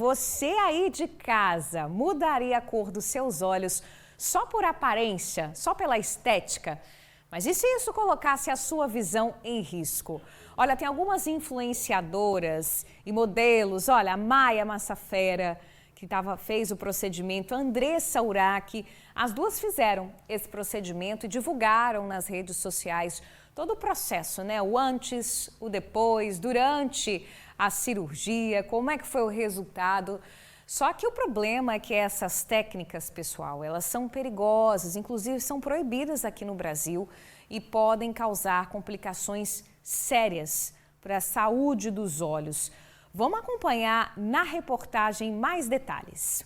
você aí de casa mudaria a cor dos seus olhos só por aparência, só pela estética? Mas e se isso colocasse a sua visão em risco? Olha, tem algumas influenciadoras e modelos, olha, a Maia Massafera, que fez o procedimento, a Andressa Urach, as duas fizeram esse procedimento e divulgaram nas redes sociais todo o processo, né? O antes, o depois, durante a cirurgia, como é que foi o resultado. Só que o problema é que essas técnicas, pessoal, elas são perigosas, inclusive são proibidas aqui no Brasil e podem causar complicações sérias para a saúde dos olhos. Vamos acompanhar na reportagem mais detalhes.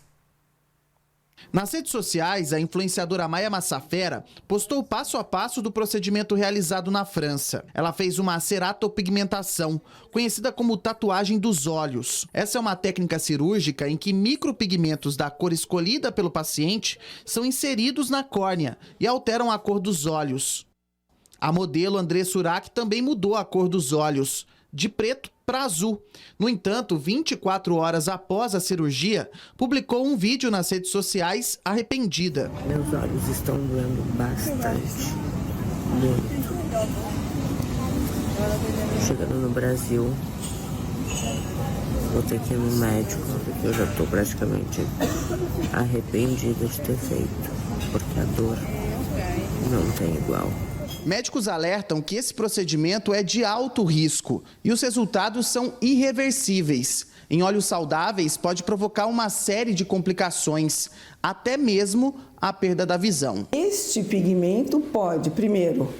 Nas redes sociais, a influenciadora Maia Massafera postou o passo a passo do procedimento realizado na França. Ela fez uma ceratopigmentação, conhecida como tatuagem dos olhos. Essa é uma técnica cirúrgica em que micropigmentos da cor escolhida pelo paciente são inseridos na córnea e alteram a cor dos olhos. A modelo Andressa Urach também mudou a cor dos olhos, de preto para azul. No entanto, 24 horas após a cirurgia, publicou um vídeo nas redes sociais arrependida. Meus olhos estão doendo bastante, muito. Chegando no Brasil, vou ter que ir no médico, porque eu já estou praticamente arrependida de ter feito, porque a dor não tem igual. Médicos alertam que esse procedimento é de alto risco e os resultados são irreversíveis. Em olhos saudáveis, pode provocar uma série de complicações, até mesmo a perda da visão. Este pigmento pode, primeiro,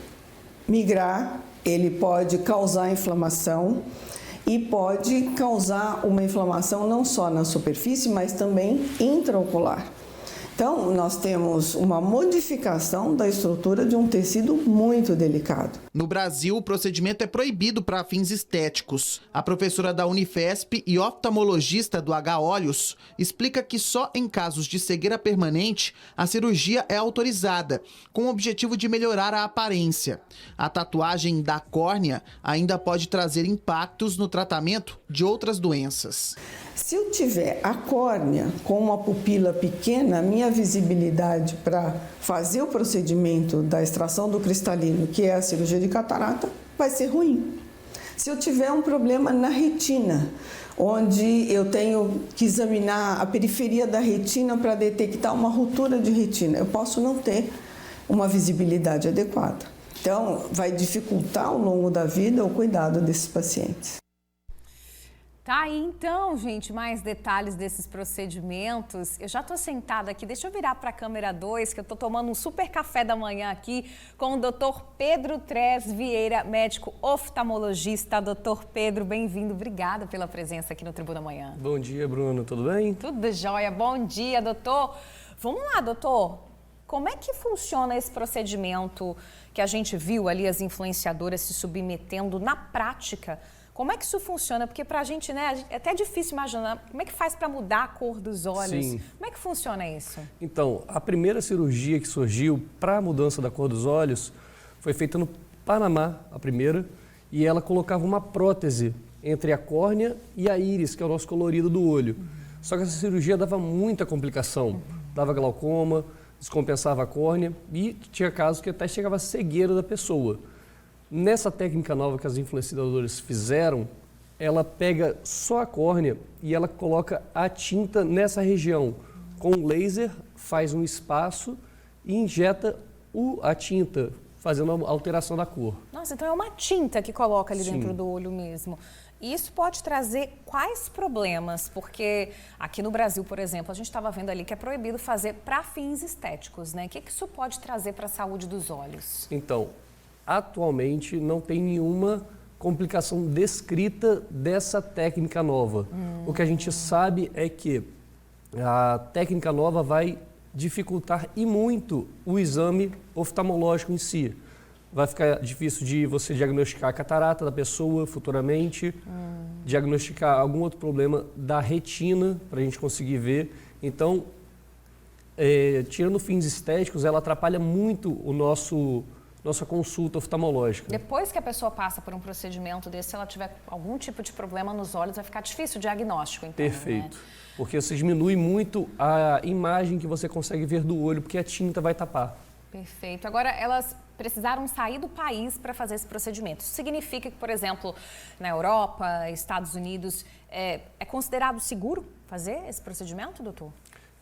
migrar, ele pode causar inflamação e pode causar uma inflamação não só na superfície, mas também intraocular. Então, nós temos uma modificação da estrutura de um tecido muito delicado. No Brasil, o procedimento é proibido para fins estéticos. A professora da Unifesp e oftalmologista do H-Olhos explica que só em casos de cegueira permanente a cirurgia é autorizada, com o objetivo de melhorar a aparência. A tatuagem da córnea ainda pode trazer impactos no tratamento de outras doenças. Se eu tiver a córnea com uma pupila pequena, minha visibilidade para fazer o procedimento da extração do cristalino, que é a cirurgia de catarata, vai ser ruim. Se eu tiver um problema na retina, onde eu tenho que examinar a periferia da retina para detectar uma ruptura de retina, eu posso não ter uma visibilidade adequada. Então, vai dificultar ao longo da vida o cuidado desses pacientes. Tá aí então, gente, mais detalhes desses procedimentos. Eu já tô sentada aqui, deixa eu virar para a câmera 2, que eu tô tomando um super café da manhã aqui com o Dr. Pedro Tres Vieira, médico oftalmologista. Dr. Pedro, bem-vindo, obrigada pela presença aqui no Tribuna Manhã. Bom dia, Bruno, tudo bem? Tudo jóia, bom dia, doutor. Vamos lá, doutor, como é que funciona esse procedimento que a gente viu ali as influenciadoras se submetendo na prática? Como é que isso funciona? Porque pra gente, né, é até difícil imaginar como é que faz para mudar a cor dos olhos. Sim. Como é que funciona isso? Então, a primeira cirurgia que surgiu para a mudança da cor dos olhos foi feita no Panamá, a primeira, e ela colocava uma prótese entre a córnea e a íris, que é o nosso colorido do olho. Só que essa cirurgia dava muita complicação, dava glaucoma, descompensava a córnea e tinha casos que até chegava a cegueira da pessoa. Nessa técnica nova que as influenciadoras fizeram, ela pega só a córnea e ela coloca a tinta nessa região. Com laser, faz um espaço e injeta a tinta, fazendo a alteração da cor. Nossa, então é uma tinta que coloca ali Sim. dentro do olho mesmo. E isso pode trazer quais problemas? Porque aqui no Brasil, por exemplo, a gente estava vendo ali que é proibido fazer para fins estéticos, né? O que isso pode trazer para a saúde dos olhos? Então, atualmente não tem nenhuma complicação descrita dessa técnica nova. O que a gente sabe é que a técnica nova vai dificultar e muito o exame oftalmológico em si. Vai ficar difícil de você diagnosticar a catarata da pessoa futuramente, diagnosticar algum outro problema da retina para a gente conseguir ver. Então, tirando fins estéticos, ela atrapalha muito o nosso nossa consulta oftalmológica. Depois que a pessoa passa por um procedimento desse, se ela tiver algum tipo de problema nos olhos, vai ficar difícil o diagnóstico, então. Perfeito. Né? Porque você diminui muito a imagem que você consegue ver do olho, porque a tinta vai tapar. Perfeito. Agora, elas precisaram sair do país para fazer esse procedimento. Isso significa que, por exemplo, na Europa, Estados Unidos, é considerado seguro fazer esse procedimento, doutor?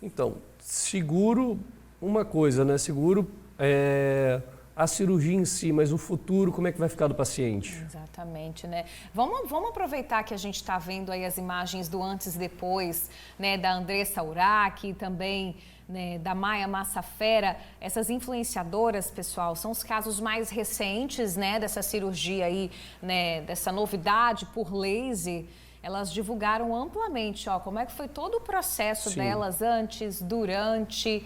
Então, seguro, uma coisa, né? Seguro é a cirurgia em si, mas o futuro, como é que vai ficar do paciente? Exatamente, né? Vamos aproveitar que a gente está vendo aí as imagens do antes e depois, né, da Andressa Urach e também, né, da Maia Massafera. Essas influenciadoras, pessoal, são os casos mais recentes, né, dessa cirurgia aí, né, dessa novidade por laser. Elas divulgaram amplamente, ó, como é que foi todo o processo delas antes, durante...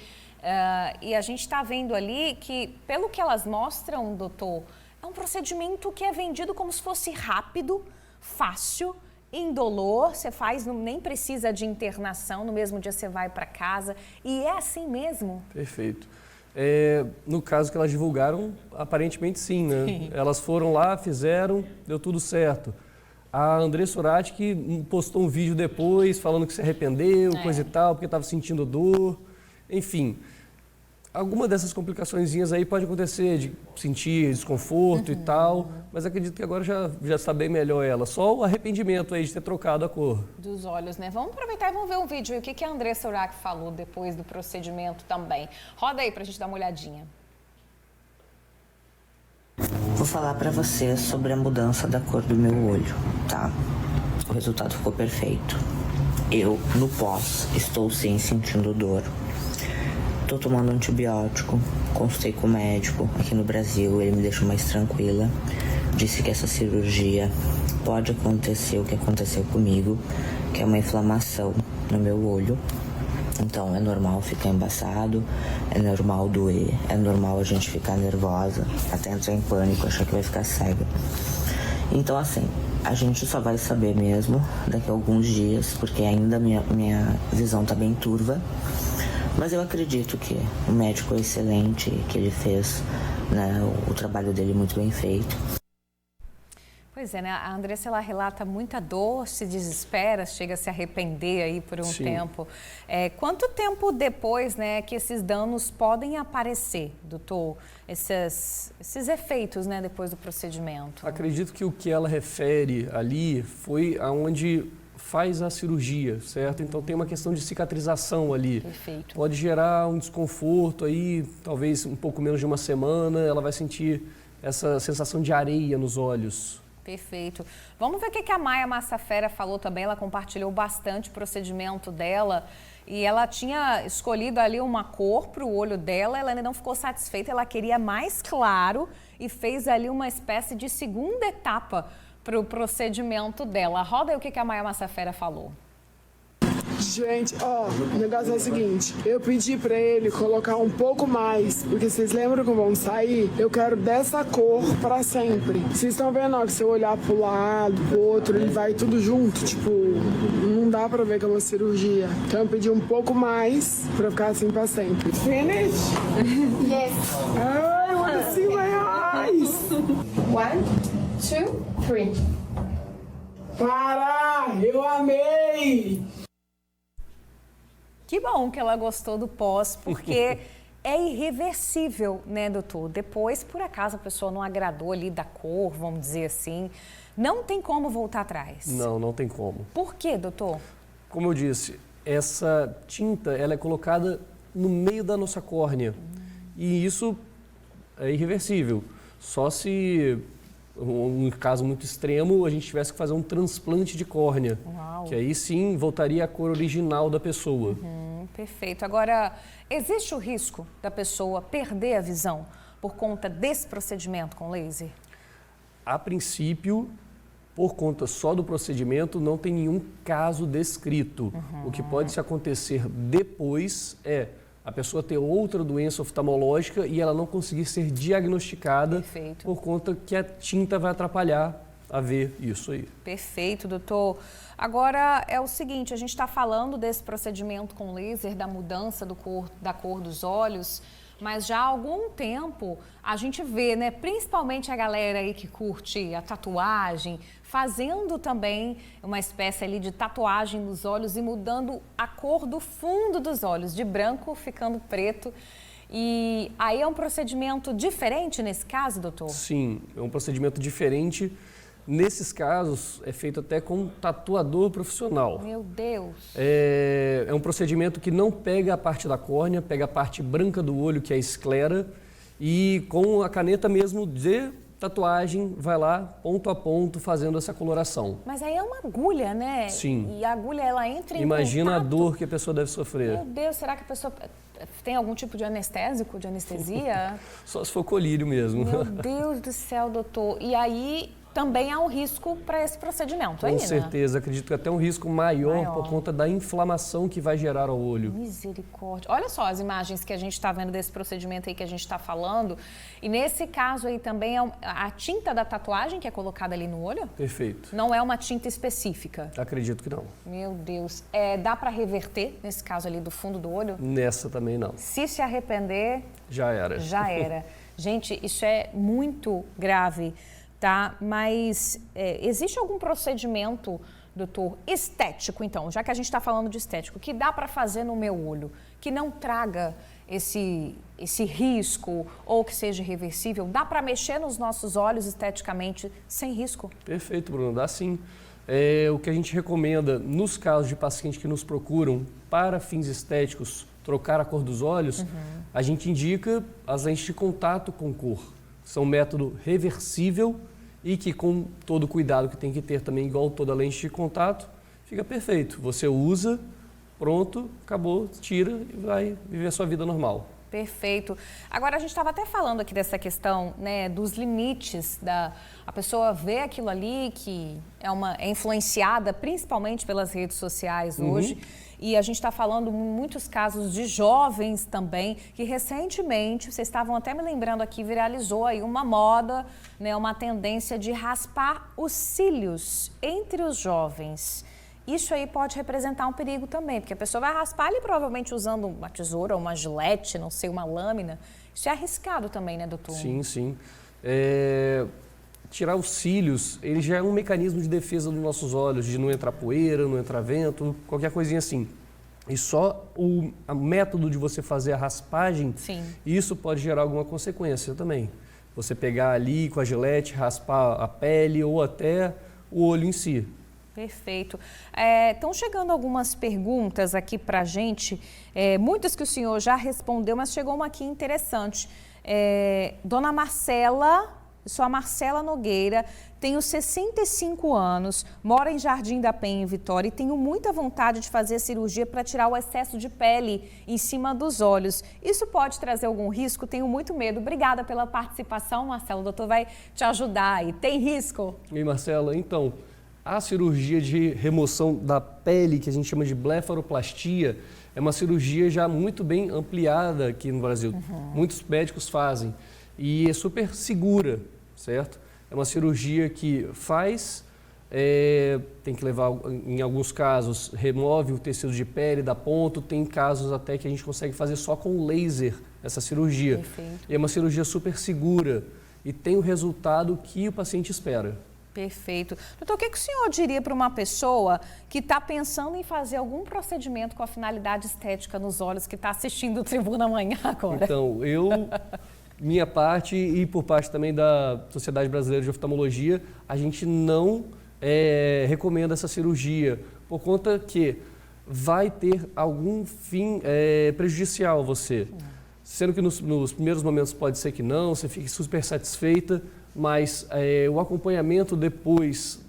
e a gente está vendo ali que, pelo que elas mostram, doutor, é um procedimento que é vendido como se fosse rápido, fácil, indolor. Você faz, nem precisa de internação, no mesmo dia você vai para casa. E é assim mesmo? Perfeito. No caso que elas divulgaram, aparentemente sim, né? Sim. Elas foram lá, fizeram, deu tudo certo. A Andressa Urach que postou um vídeo depois falando que se arrependeu, coisa e tal, porque estava sentindo dor. Enfim, alguma dessas complicaçõezinhas aí pode acontecer, de sentir desconforto e tal, mas acredito que agora já está bem melhor ela. Só o arrependimento aí de ter trocado a cor. Dos olhos, né? Vamos aproveitar e vamos ver um vídeo. O que a Andressa Urach falou depois do procedimento também. Roda aí pra gente dar uma olhadinha. Vou falar pra você sobre a mudança da cor do meu olho, tá? O resultado ficou perfeito. Eu, no pós, estou sim sentindo dor. Tô tomando antibiótico, consultei com o médico aqui no Brasil, ele me deixou mais tranquila. Disse que essa cirurgia pode acontecer o que aconteceu comigo, que é uma inflamação no meu olho. Então é normal ficar embaçado, é normal doer, é normal a gente ficar nervosa, até entrar em pânico, achar que vai ficar cega. Então assim, a gente só vai saber mesmo daqui a alguns dias, porque ainda minha visão tá bem turva. Mas eu acredito que o médico é excelente, que ele fez, né, o trabalho dele muito bem feito. Pois é, né? A Andressa, ela relata muita dor, se desespera, chega a se arrepender aí por um tempo. Quanto tempo depois, né, que esses danos podem aparecer, doutor? Esses efeitos, né, depois do procedimento? Acredito que o que ela refere ali foi aonde faz a cirurgia, certo? Então tem uma questão de cicatrização ali. Perfeito. Pode gerar um desconforto aí, talvez um pouco menos de uma semana, ela vai sentir essa sensação de areia nos olhos. Perfeito. Vamos ver o que a Maia Massafera falou também. Ela compartilhou bastante o procedimento dela e ela tinha escolhido ali uma cor para o olho dela. Ela ainda não ficou satisfeita, ela queria mais claro e fez ali uma espécie de segunda etapa para o procedimento dela. Roda aí o que a Maia Massafera falou. Gente, ó, o negócio é o seguinte, eu pedi pra ele colocar um pouco mais, porque vocês lembram que vão sair? Eu quero dessa cor pra sempre. Vocês estão vendo, ó, que se eu olhar pro lado, pro outro, ele vai tudo junto, tipo, não dá pra ver que é uma cirurgia. Então eu pedi um pouco mais pra ficar assim pra sempre. Finish? Yes. Ai, I wanna see my eyes. 1, 2, 3. Para! Eu amei! Que bom que ela gostou do pós, porque é irreversível, né, doutor? Depois, por acaso, a pessoa não agradou ali da cor, vamos dizer assim, não tem como voltar atrás. Não, não tem como. Por quê, doutor? Como eu disse, essa tinta ela é colocada no meio da nossa córnea e isso é irreversível. Só se, um caso muito extremo, a gente tivesse que fazer um transplante de córnea, que aí sim voltaria à cor original da pessoa. Perfeito. Agora, existe o risco da pessoa perder a visão por conta desse procedimento com laser? A princípio, por conta só do procedimento, não tem nenhum caso descrito. O que pode acontecer depois é a pessoa ter outra doença oftalmológica e ela não conseguir ser diagnosticada por conta que a tinta vai atrapalhar a ver isso aí. Perfeito, doutor. Agora, é o seguinte, a gente está falando desse procedimento com laser, da mudança da cor dos olhos, mas já há algum tempo a gente vê, né, principalmente a galera aí que curte a tatuagem, fazendo também uma espécie ali de tatuagem nos olhos e mudando a cor do fundo dos olhos, de branco ficando preto. E aí é um procedimento diferente nesse caso, doutor? Sim, é um procedimento diferente. Nesses casos, é feito até com um tatuador profissional. Meu Deus! É um procedimento que não pega a parte da córnea, pega a parte branca do olho, que é a esclera, e com a caneta mesmo de tatuagem, vai lá, ponto a ponto, fazendo essa coloração. Mas aí é uma agulha, né? Sim. E a agulha, ela entra em Imagina contato. a dor que a pessoa deve sofrer. Meu Deus, será que a pessoa tem algum tipo de anestésico, de anestesia? Só se for colírio mesmo. Meu Deus do céu, doutor. E aí também há um risco para esse procedimento, aí, Com né? certeza, acredito que até um risco maior por conta da inflamação que vai gerar ao olho. Misericórdia. Olha só as imagens que a gente está vendo desse procedimento aí que a gente está falando. E nesse caso aí também é a tinta da tatuagem que é colocada ali no olho? Perfeito. Não é uma tinta específica? Acredito que não. Meu Deus. Dá para reverter nesse caso ali do fundo do olho? Nessa também não. Se arrepender... Já era. Já era. Gente, isso é muito grave. Tá? Mas existe algum procedimento, doutor, estético, então, já que a gente está falando de estético, que dá para fazer no meu olho, que não traga esse risco ou que seja reversível? Dá para mexer nos nossos olhos esteticamente sem risco? Perfeito, Bruno, dá sim. O que a gente recomenda nos casos de pacientes que nos procuram para fins estéticos, trocar a cor dos olhos, a gente indica as lentes de contato com cor. São um método reversível e que com todo o cuidado que tem que ter também, igual toda lente de contato, fica perfeito. Você usa, pronto, acabou, tira e vai viver a sua vida normal. Perfeito. Agora, a gente estava até falando aqui dessa questão, né, dos limites, a pessoa vê aquilo ali que é influenciada principalmente pelas redes sociais hoje. E a gente está falando em muitos casos de jovens também, que recentemente, vocês estavam até me lembrando aqui, viralizou aí uma moda, né, uma tendência de raspar os cílios entre os jovens. Isso aí pode representar um perigo também, porque a pessoa vai raspar ali provavelmente usando uma tesoura, uma gilete, não sei, uma lâmina. Isso é arriscado também, né, doutor? Sim, sim. Tirar os cílios, ele já é um mecanismo de defesa dos nossos olhos, de não entrar poeira, não entrar vento, qualquer coisinha assim. E só o método de você fazer a raspagem, sim, isso pode gerar alguma consequência também. Você pegar ali com a gilete, raspar a pele ou até o olho em si. Perfeito. Estão chegando algumas perguntas aqui para a gente, muitas que o senhor já respondeu, mas chegou uma aqui interessante. Dona Marcela, sou a Marcela Nogueira, tenho 65 anos, moro em Jardim da Penha, em Vitória, e tenho muita vontade de fazer a cirurgia para tirar o excesso de pele em cima dos olhos. Isso pode trazer algum risco? Tenho muito medo. Obrigada pela participação, Marcela. O doutor vai te ajudar aí. Tem risco? E Marcela, então, a cirurgia de remoção da pele, que a gente chama de blefaroplastia, é uma cirurgia já muito bem ampliada aqui no Brasil. Muitos médicos fazem e é super segura, certo? É uma cirurgia que faz, tem que levar, em alguns casos, remove o tecido de pele, dá ponto, tem casos até que a gente consegue fazer só com laser essa cirurgia. Perfeito. E é uma cirurgia super segura e tem o resultado que o paciente espera. Perfeito. Doutor, o que o senhor diria para uma pessoa que está pensando em fazer algum procedimento com a finalidade estética nos olhos, que está assistindo o Tribuna Amanhã agora? Então, minha parte e por parte também da Sociedade Brasileira de Oftalmologia, a gente não recomenda essa cirurgia, por conta que vai ter algum fim prejudicial a você. Sendo que nos primeiros momentos pode ser que não, você fique super satisfeita, mas o acompanhamento depois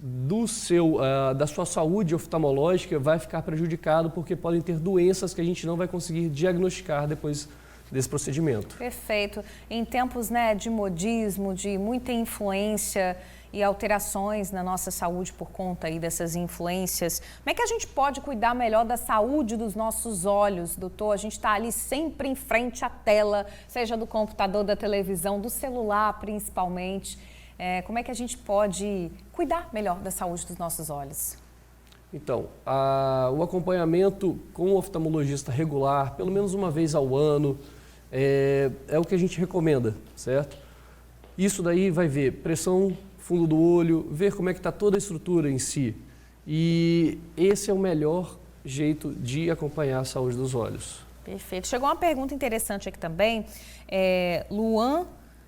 da sua saúde oftalmológica vai ficar prejudicado, porque podem ter doenças que a gente não vai conseguir diagnosticar depois desse procedimento. Perfeito. Em tempos, né, de modismo, de muita influência e alterações na nossa saúde por conta aí dessas influências, como é que a gente pode cuidar melhor da saúde dos nossos olhos, doutor? A gente está ali sempre em frente à tela, seja do computador, da televisão, do celular principalmente. Como é que a gente pode cuidar melhor da saúde dos nossos olhos? Então, o acompanhamento com o oftalmologista regular, pelo menos uma vez ao ano, é o que a gente recomenda, certo? Isso daí vai ver pressão, fundo do olho, ver como é que está toda a estrutura em si. E esse é o melhor jeito de acompanhar a saúde dos olhos. Perfeito. Chegou uma pergunta interessante aqui também. Luan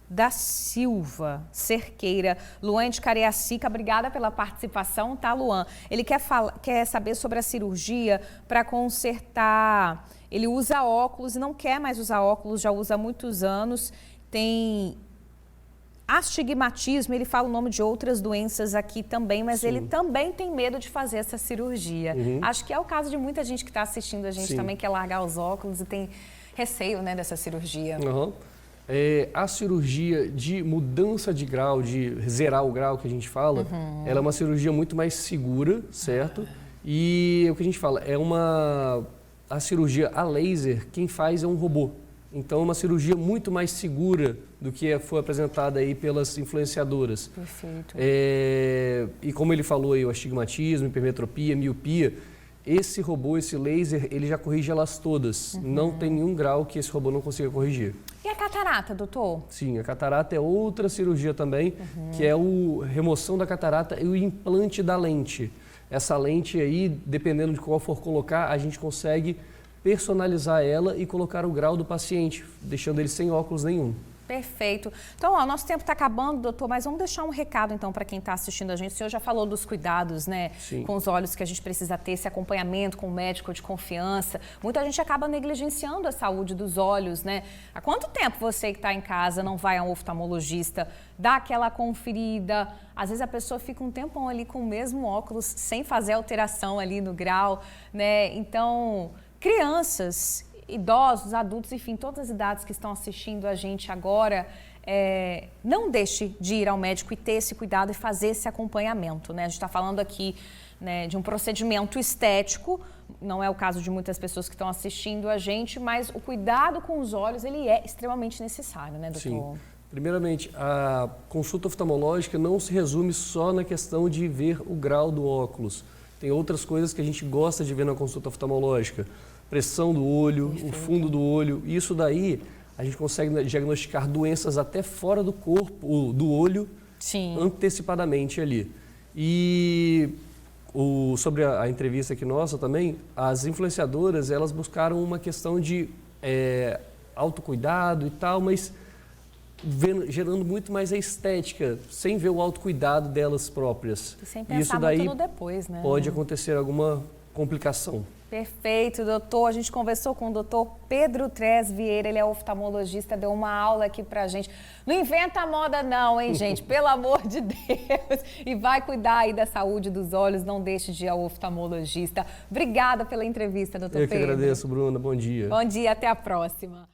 da Silva Cerqueira. Luan de Cariacica, obrigada pela participação, tá, Luan? Ele quer saber sobre a cirurgia para consertar. Ele usa óculos e não quer mais usar óculos, já usa há muitos anos. Tem astigmatismo, ele fala o nome de outras doenças aqui também, mas Sim. ele também tem medo de fazer essa cirurgia. Acho que é o caso de muita gente que está assistindo a gente Sim. também, quer largar os óculos e tem receio, né, dessa cirurgia. A cirurgia de mudança de grau, de zerar o grau que a gente fala, ela é uma cirurgia muito mais segura, certo? E o que a gente fala, a cirurgia a laser, quem faz é um robô. Então, é uma cirurgia muito mais segura do que foi apresentada aí pelas influenciadoras. Perfeito. E como ele falou aí, o astigmatismo, hipermetropia, miopia, esse robô, esse laser, ele já corrige elas todas. Não tem nenhum grau que esse robô não consiga corrigir. E a catarata, doutor? Sim, a catarata é outra cirurgia também, que é a remoção da catarata e o implante da lente. Essa lente aí, dependendo de qual for colocar, a gente consegue personalizar ela e colocar o grau do paciente, deixando ele sem óculos nenhum. Perfeito. Então, ó, nosso tempo está acabando, doutor, mas vamos deixar um recado, então, para quem está assistindo a gente. O senhor já falou dos cuidados, né, Sim. com os olhos que a gente precisa ter, esse acompanhamento com o médico de confiança. Muita gente acaba negligenciando a saúde dos olhos, né? Há quanto tempo você que está em casa não vai a um oftalmologista, dá aquela conferida? Às vezes a pessoa fica um tempão ali com o mesmo óculos, sem fazer alteração ali no grau, né? Então, crianças, idosos, adultos, enfim, todas as idades que estão assistindo a gente agora, não deixe de ir ao médico e ter esse cuidado e fazer esse acompanhamento, né? A gente está falando aqui, né, de um procedimento estético, não é o caso de muitas pessoas que estão assistindo a gente, mas o cuidado com os olhos, ele é extremamente necessário, né, doutor? Sim. Primeiramente, a consulta oftalmológica não se resume só na questão de ver o grau do óculos. Tem outras coisas que a gente gosta de ver na consulta oftalmológica. Pressão do olho, o fundo do olho. Isso daí, a gente consegue diagnosticar doenças até fora do corpo, do olho, Sim. antecipadamente ali. E sobre a entrevista aqui nossa também, as influenciadoras, elas buscaram uma questão de autocuidado e tal, mas gerando muito mais a estética, sem ver o autocuidado delas próprias. E sem pensar isso daí muito no depois, né? Pode acontecer alguma complicação. Perfeito, doutor. A gente conversou com o doutor Pedro Tres Vieira, ele é oftalmologista, deu uma aula aqui pra gente. Não inventa a moda não, hein, gente? Pelo amor de Deus. E vai cuidar aí da saúde dos olhos, não deixe de ir ao oftalmologista. Obrigada pela entrevista, doutor Pedro. Eu que agradeço, Bruna. Bom dia. Bom dia, até a próxima.